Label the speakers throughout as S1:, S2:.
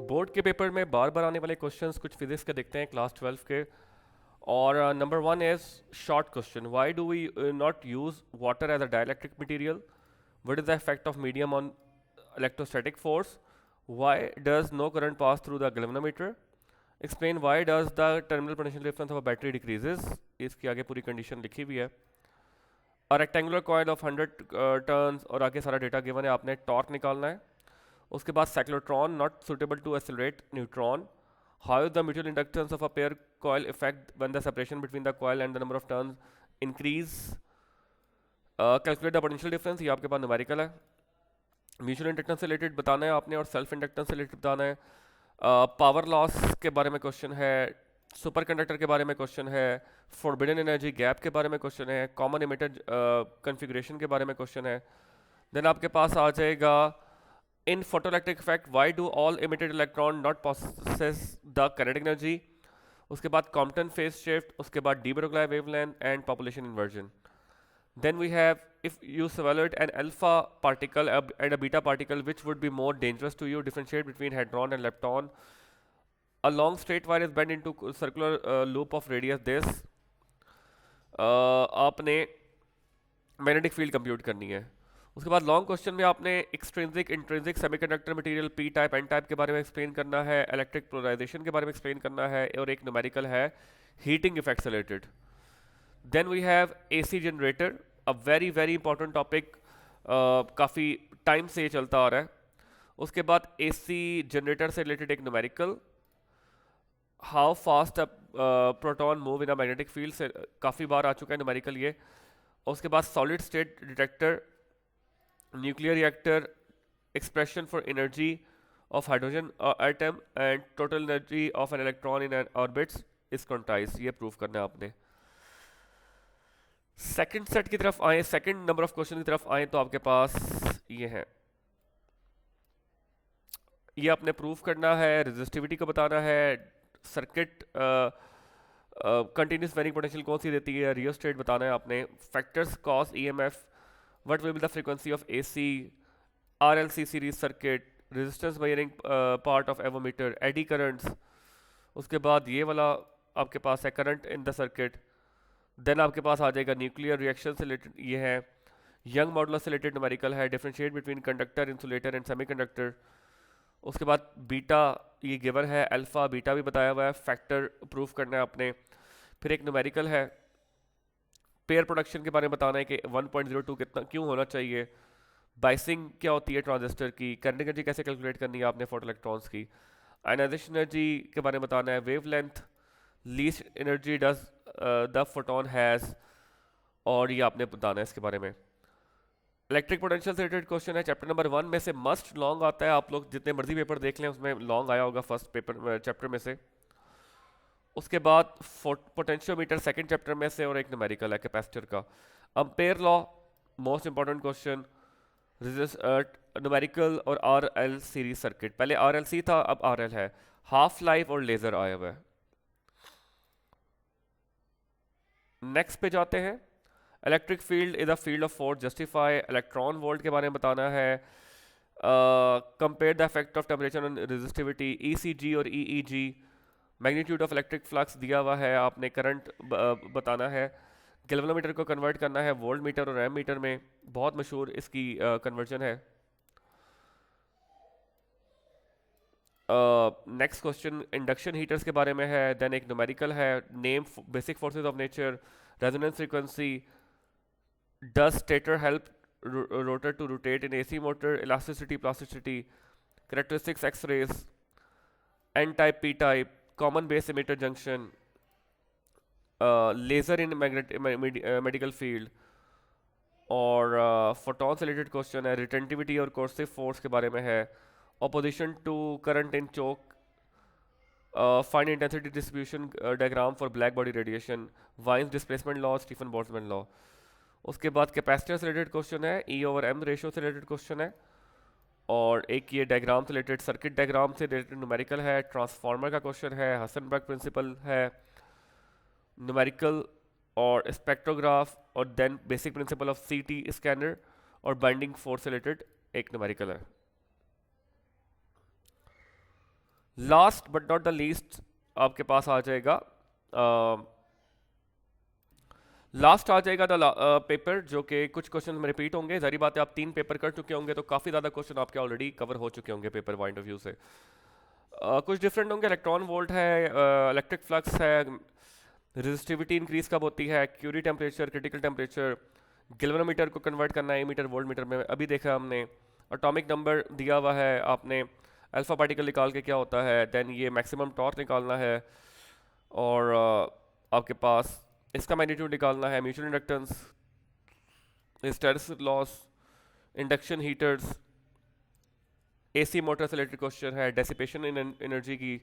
S1: Board के paper में बार बार आने वाले क्वेश्चंस कुछ फिजिक्स के देखते हैं क्लास 12 के। और number one is short question, why do we not use water as a dielectric material? What is the effect of medium on electrostatic force? Why does no current pass through the galvanometer? Explain why does the terminal potential difference of a battery decreases? इसकी आगे पूरी condition लिखी हुई है। A rectangular coil of 100 turns और आगे सारा data given है, आपने टॉर्क निकालना है। उसके बाद cyclotron not suitable to accelerate neutron. How is the mutual inductance of a pair coil effect when the separation between the coil and the number of turns increase? Calculate the potential difference, ये आपके पास numerical है। Mutual inductance से related बताना है आपने और self inductance से related बताना है। पावर लॉस के बारे में क्वेश्चन है, सुपर कंडक्टर के बारे में क्वेश्चन है, फॉरबिडन एनर्जी गैप के बारे में क्वेश्चन है, कॉमन इमिटर कॉन्फ़िगरेशन के बारे में क्वेश्चन है। देन आपके पास आ जाएगा in photoelectric effect why do all emitted electron not possess the kinetic energy. उसके बाद कॉम्पटन फेज शिफ्ट, उसके बाद de Broglie wavelength and population inversion. Then we have, if you evaluate an alpha particle and a beta particle, which would be more dangerous to you? Differentiate between hadron and lepton. A long straight wire is bent into circular loop of radius this. आपने magnetic field compute करनी है। उसके बाद long question में आपने extrinsic intrinsic semiconductor material P type N type के बारे में एक्सप्लेन करना है, इलेक्ट्रिक पोलराइजेशन के बारे में एक्सप्लेन करना है, और एक न्यूमेरिकल है heating effects related. Then we have AC generator, a very very important topic, काफ़ी टाइम से ये चलता आ रहा है। उसके बाद एसी जनरेटर से रिलेटेड एक numerical, how fast a proton move in a magnetic field, से काफ़ी बार आ चुका है न्यूमेरिकल ये। उसके बाद solid state detector, nuclear reactor, expression for energy of hydrogen atom and total energy of an electron in an orbits is quantized, ये prove करना है आपने। सेकंड सेट की तरफ आए, सेकंड नंबर ऑफ क्वेश्चन की तरफ आए, तो आपके पास ये है, ये आपने प्रूव करना है, रेजिस्टिविटी को बताना है, सर्किट कंटिन्यूस वेरिंग पोटेंशियल कौन सी देती है, रियोस्टेट बताना है आपने, factors cause EMF, what will be the frequency of AC, RLC series circuit, resistance wiring part of avometer, eddy currents. उसके बाद ये वाला आपके पास है current in the circuit. Then आपके पास आ जाएगा न्यूक्लियर रिएक्शन से रिलेटेड, ये है यंग मॉडुलस से रिलेटेड न्यूमेरिकल है, differentiate between conductor insulator and semiconductor. उसके बाद बीटा ये गिवन है, अल्फा बीटा भी बताया हुआ है, फैक्टर प्रूफ करना है आपने। फिर एक न्यूमेरिकल है पेयर प्रोडक्शन के बारे में बताना है कि 1.02 कितना क्यों होना चाहिए, बाइसिंग क्या होती है ट्रांजिस्टर की, करंट एनर्जी कैसे कैलकुलेट करनी है आपने फोटो इलेक्ट्रॉन्स की, आयनाइजेशन एनर्जी के बारे में बताना है, wavelength, least energy does the photon has, और ये आपने बताना है इसके बारे में। इलेक्ट्रिक पोटेंशियल से रिलेटेड क्वेश्चन है, चैप्टर नंबर 1 में से मस्ट लॉन्ग आता है, आप लोग जितने मर्जी पेपर देख लें उसमें लॉन्ग आया होगा फर्स्ट पेपर चैप्टर में से। उसके बाद पोटेंशियोमीटर सेकंड चैप्टर में से, और एक न्यूमेरिकल है कैपेसिटर का। Ampere law most important question, numerical और आर एल सीरीज सर्किट, पहले आर एल सी था अब आर एल है, हाफ लाइफ और लेजर आया हुआ है। नेक्स्ट पे जाते हैं, electric field is a field of force justify, electron volt के बारे में बताना है, compare the effect of temperature on resistivity, ECG और EEG, magnitude of electric flux दिया हुआ है, आपने करंट बताना है, गैल्वेनोमीटर को कन्वर्ट करना है वोल्ट मीटर और एम मीटर में, बहुत मशहूर इसकी कन्वर्जन है। नेक्स्ट क्वेश्चन इंडक्शन हीटर्स के बारे में है, देन एक न्यूमेरिकल है, name basic forces of nature, resonance frequency, does stator help rotor to rotate in AC motor, elasticity plasticity, characteristics x-rays, n type p type, common base emitter junction, laser in medical field, और photon से related question है, retentivity और coercive force के बारे में है, opposition to current in choke, find intensity distribution diagram for black body radiation, Wien's displacement law, Stefan Boltzmann law. उसके बाद कैपेसिटर से रिलेटेड क्वेश्चन है, ई ओवर एम रेशियो से रिलेटेड क्वेश्चन है, और एक ये डायग्राम से रिलेटेड सर्किट डायग्राम से रिलेटेड न्यूमेरिकल है, ट्रांसफार्मर का क्वेश्चन है, हसनबर्ग प्रिंसिपल है, न्यूमेरिकल और स्पेक्ट्रोग्राफ, और then basic principle of CT scanner और बाइंडिंग फोर्स से रिलेटेड एक न्यूमेरिकल है। Last but not the least आपके पास आ जाएगा लास्ट आ जाएगा द पेपर, जो कि कुछ क्वेश्चन में रिपीट होंगे। जारी बात है आप 3 पेपर कर चुके होंगे तो काफ़ी ज़्यादा क्वेश्चन आपके ऑलरेडी कवर हो चुके होंगे पेपर पॉइंट ऑफ व्यू से। कुछ डिफरेंट होंगे, इलेक्ट्रॉन वोल्ट है, इलेक्ट्रिक फ्लक्स है, रेजिस्टिविटी इंक्रीज कब होती है, Curie temperature, critical temperature, galvanometer को कन्वर्ट करना है मीटर वोल्ट मीटर में अभी देखा हमने, एटॉमिक नंबर दिया हुआ है आपने, अल्फा पार्टिकल निकाल के क्या होता है, देन ये मैक्सिमम टॉर्क निकालना है, और आपके पास इसका मैग्नीट्यूड निकालना है, mutual inductance, hysteresis loss, induction heaters, AC motor से रिलेटेड क्वेश्चन है, डेसिपेशन इन एनर्जी की,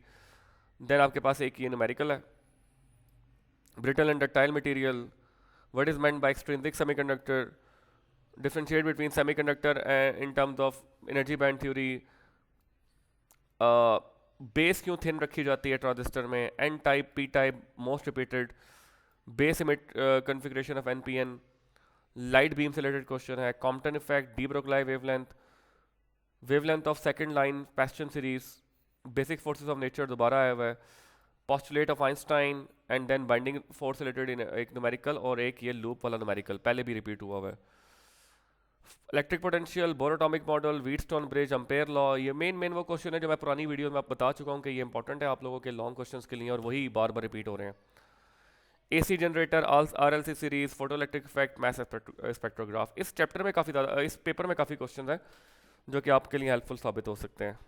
S1: देन आपके पास एक ये न्यूमेरिकल है, brittle and ductile material, what is meant by extrinsic semiconductor, differentiate between semiconductor in terms of energy band theory, base क्यों thin रखी जाती है ट्रांजिस्टर में, N type, P type, most repeated, base emit configuration of NPN, light beam से related question है, Compton effect, de Broglie wavelength of second line Paschen series, basic forces of nature दोबारा आया हुआ है, postulate of Einstein, and then binding force related in एक numerical, और एक ये लूप वाला न्यूमेरिकल पहले भी रिपीट हुआ हुआ है, electric potential, bore atomic model, Wheatstone bridge, ampere law, ये मेन वो क्वेश्चन है जो मैं पुरानी वीडियो में आप बता चुका हूँ कि ये इंपॉर्टेंट है आप लोगों के लॉन्ग क्वेश्चंस के लिए, और वही बार बार रिपीट हो रहे हैं। AC generator, RLC series, photo electric effect, mess spectrograph. इस चैप्टर में काफ़ी ज़्यादा, इस पेपर में काफ़ी क्वेश्चन हैं जो कि आपके लिए हेल्पफुल साबित हो सकते हैं।